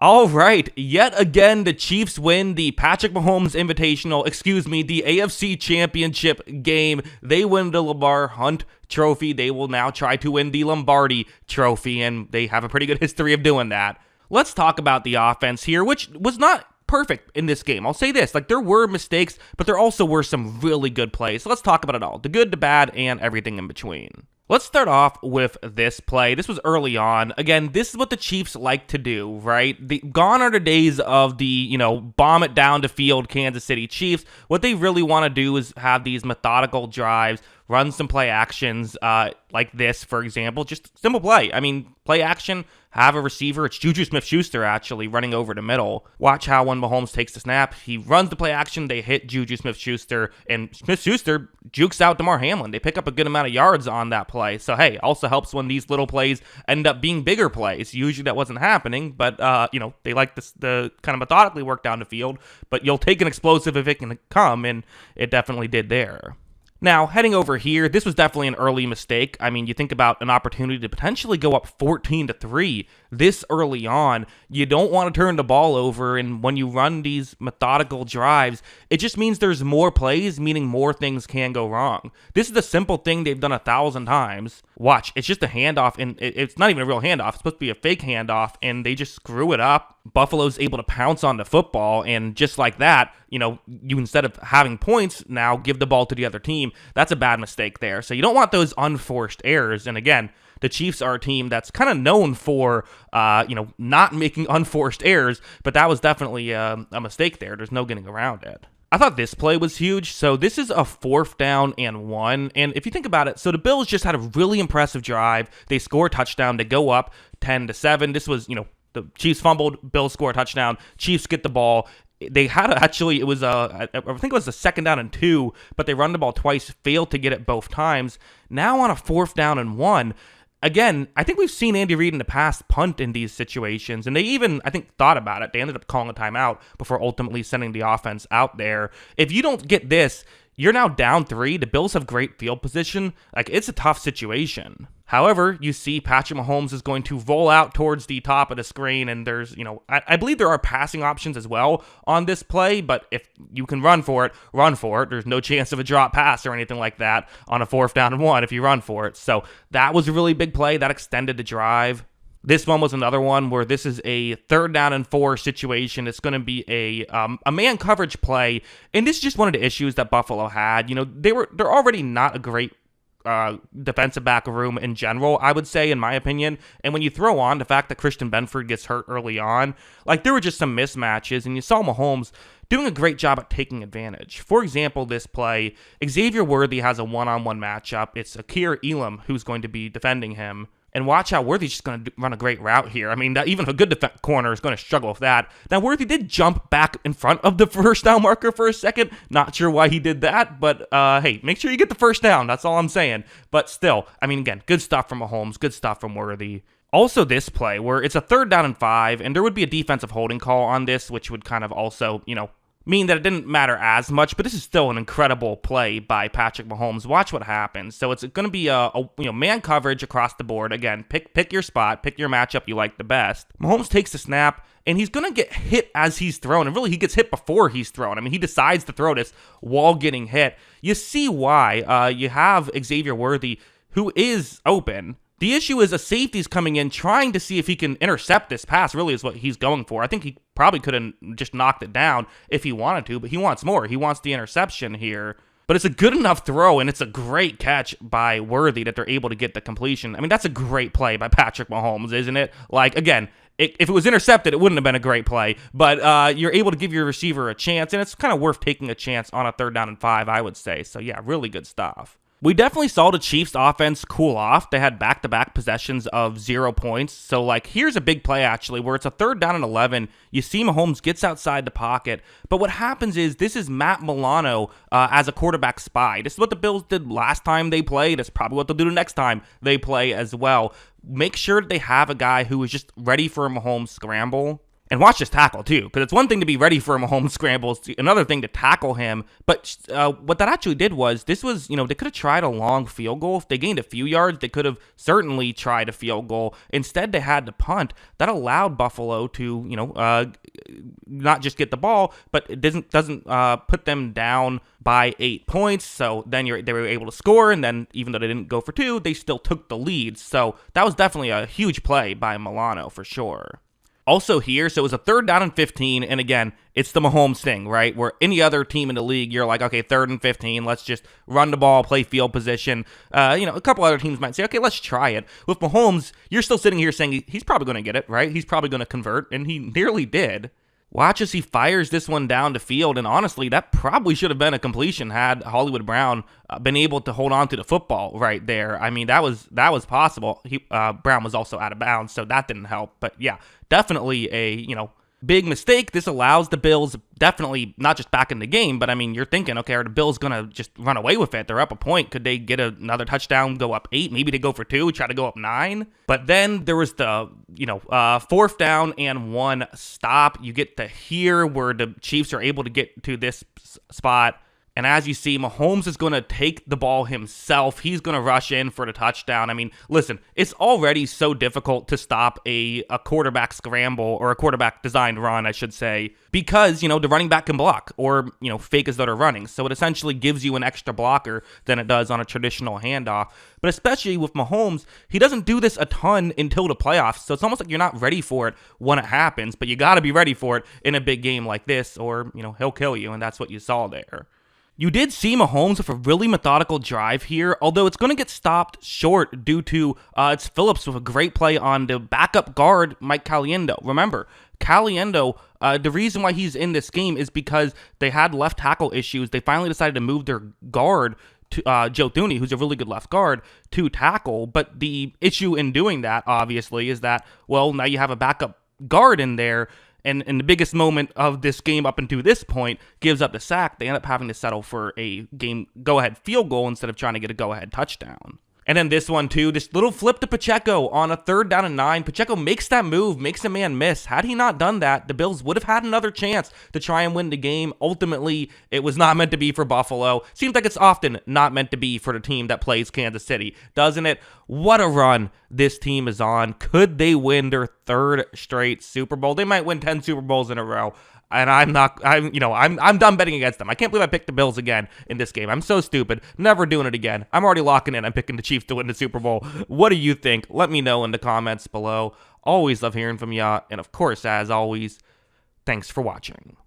All right, yet again, the Chiefs win the Patrick Mahomes Invitational, the AFC Championship game. They win the Lamar Hunt Trophy. They will now try to win the Lombardi Trophy, and they have a pretty good history of doing that. Let's talk about the offense here, which was not perfect in this game. I'll say this, there were mistakes, but there also were some really good plays. So let's talk about it all, the good, the bad, and everything in between. Let's start off with this play. This was early on. Again, this is what the Chiefs like to do, right? Gone are the days of the, bomb it down to field Kansas City Chiefs. What they really want to do is have these methodical drives, run some play actions like this, for example. Just simple play. Play action, have a receiver. It's Juju Smith-Schuster, actually, running over the middle. Watch how when Mahomes takes the snap, he runs the play action, they hit Juju Smith-Schuster, and Smith-Schuster jukes out DeMar Hamlin. They pick up a good amount of yards on that play. So, hey, also helps when these little plays end up being bigger plays. Usually that wasn't happening, but, they like the kind of methodically work down the field, but you'll take an explosive if it can come, and it definitely did there. Now, heading over here, this was definitely an early mistake. You think about an opportunity to potentially go up 14-3 this early on. You don't want to turn the ball over, and when you run these methodical drives, it just means there's more plays, meaning more things can go wrong. This is the simple thing they've done 1,000 times. Watch, it's just a handoff, and it's not even a real handoff. It's supposed to be a fake handoff, and they just screw it up. Buffalo's able to pounce on the football, and just like that, you instead of having points, now give the ball to the other team. That's a bad mistake there. So you don't want those unforced errors. And again, the Chiefs are a team that's kind of known for, not making unforced errors, but that was definitely a mistake there. There's no getting around it. I thought this play was huge. So this is a 4th down and 1. And if you think about it, so the Bills just had a really impressive drive. They score a touchdown. They go up 10-7. This was, the Chiefs fumbled, Bills score a touchdown, Chiefs get the ball. They had I think it was a 2nd down and 2, but they run the ball twice, failed to get it both times. Now on a 4th down and 1, again, I think we've seen Andy Reid in the past punt in these situations, and they even, I think, thought about it. They ended up calling a timeout before ultimately sending the offense out there. If you don't get this, you're now down 3. The Bills have great field position. It's a tough situation. However, you see Patrick Mahomes is going to roll out towards the top of the screen, and there's, I believe there are passing options as well on this play, but if you can run for it, run for it. There's no chance of a drop pass or anything like that on a 4th down and 1 if you run for it. So that was a really big play. That extended the drive. This one was another one where this is a 3rd down and 4 situation. It's going to be a man coverage play, and this is just one of the issues that Buffalo had. They're already not a great defensive back room in general, I would say, in my opinion. And when you throw on the fact that Christian Benford gets hurt early on, there were just some mismatches, and you saw Mahomes doing a great job at taking advantage. For example, this play, Xavier Worthy has a one-on-one matchup. It's Akir Elam who's going to be defending him. And watch how Worthy's just going to run a great route here. Even a good corner is going to struggle with that. Now, Worthy did jump back in front of the 1st down marker for a second. Not sure why he did that, but hey, make sure you get the 1st down. That's all I'm saying. But still, again, good stuff from Mahomes, good stuff from Worthy. Also this play where it's a 3rd down and 5, and there would be a defensive holding call on this, which would kind of also, mean that it didn't matter as much, but this is still an incredible play by Patrick Mahomes. Watch what happens. So it's going to be a man coverage across the board. Again, pick your spot, pick your matchup you like the best. Mahomes takes the snap, and he's going to get hit as he's thrown. And really, he gets hit before he's thrown. He decides to throw this while getting hit. You see why. You have Xavier Worthy, who is open. The issue is a safety's coming in trying to see if he can intercept this pass, really is what he's going for. I think he probably could have just knocked it down if he wanted to, but he wants more. He wants the interception here. But it's a good enough throw, and it's a great catch by Worthy that they're able to get the completion. That's a great play by Patrick Mahomes, isn't it? Again, if it was intercepted, it wouldn't have been a great play, but you're able to give your receiver a chance, and it's kind of worth taking a chance on a 3rd down and 5, I would say. So yeah, really good stuff. We definitely saw the Chiefs offense cool off. They had back-to-back possessions of 0 points. So, here's a big play, actually, where it's a 3rd down and 11. You see Mahomes gets outside the pocket. But what happens is this is Matt Milano as a quarterback spy. This is what the Bills did last time they played. It's probably what they'll do the next time they play as well. Make sure that they have a guy who is just ready for a Mahomes scramble. And watch this tackle, too, because it's one thing to be ready for a Mahomes scramble, it's another thing to tackle him. But what that actually did was, they could have tried a long field goal. If they gained a few yards, they could have certainly tried a field goal. Instead, they had to punt. That allowed Buffalo to, not just get the ball, but it doesn't put them down by 8 points. So then they were able to score, and then even though they didn't go for 2, they still took the lead. So that was definitely a huge play by Milano for sure. Also here, so it was a 3rd down and 15, and again, it's the Mahomes thing, right? Where any other team in the league, you're like, okay, 3rd and 15, let's just run the ball, play field position. A couple other teams might say, okay, let's try it. With Mahomes, you're still sitting here saying he's probably going to get it, right? He's probably going to convert, and he nearly did. Watch as he fires this one down the field, and honestly, that probably should have been a completion had Hollywood Brown been able to hold on to the football right there. I mean, that was possible. Brown was also out of bounds, so that didn't help. But yeah, definitely a big mistake. This allows the Bills definitely not just back in the game, but I mean, you're thinking, okay, are the Bills going to just run away with it? They're up a point. Could they get another touchdown, go up 8? Maybe they go for 2, try to go up 9. But then there was the, 4th down and 1 stop. You get to here where the Chiefs are able to get to this spot. And as you see, Mahomes is going to take the ball himself. He's going to rush in for the touchdown. I mean, listen, it's already so difficult to stop a quarterback scramble, or a quarterback designed run, I should say, because, the running back can block or, fake as though they're running. So it essentially gives you an extra blocker than it does on a traditional handoff. But especially with Mahomes, he doesn't do this a ton until the playoffs. So it's almost like you're not ready for it when it happens, but you got to be ready for it in a big game like this, or, he'll kill you. And that's what you saw there. You did see Mahomes with a really methodical drive here, although it's going to get stopped short due to it's Phillips with a great play on the backup guard, Mike Caliendo. Remember, Caliendo, the reason why he's in this game is because they had left tackle issues. They finally decided to move their guard to Joe Thuney, who's a really good left guard, to tackle. But the issue in doing that, obviously, is that, well, now you have a backup guard in there. And in the biggest moment of this game up until this point, gives up the sack. They end up having to settle for a game go-ahead field goal instead of trying to get a go-ahead touchdown. And then this one too, this little flip to Pacheco on a 3rd down and 9. Pacheco makes that move, makes a man miss. Had he not done that, the Bills would have had another chance to try and win the game. Ultimately, it was not meant to be for Buffalo. Seems like it's often not meant to be for the team that plays Kansas City, doesn't it? What a run this team is on. Could they win their 3rd straight Super Bowl? They might win 10 Super Bowls in a row. And I'm done betting against them. I can't believe I picked the Bills again in this game. I'm so stupid. Never doing it again. I'm already locking in. I'm picking the Chiefs to win the Super Bowl. What do you think? Let me know in the comments below. Always love hearing from ya. And of course, as always, thanks for watching.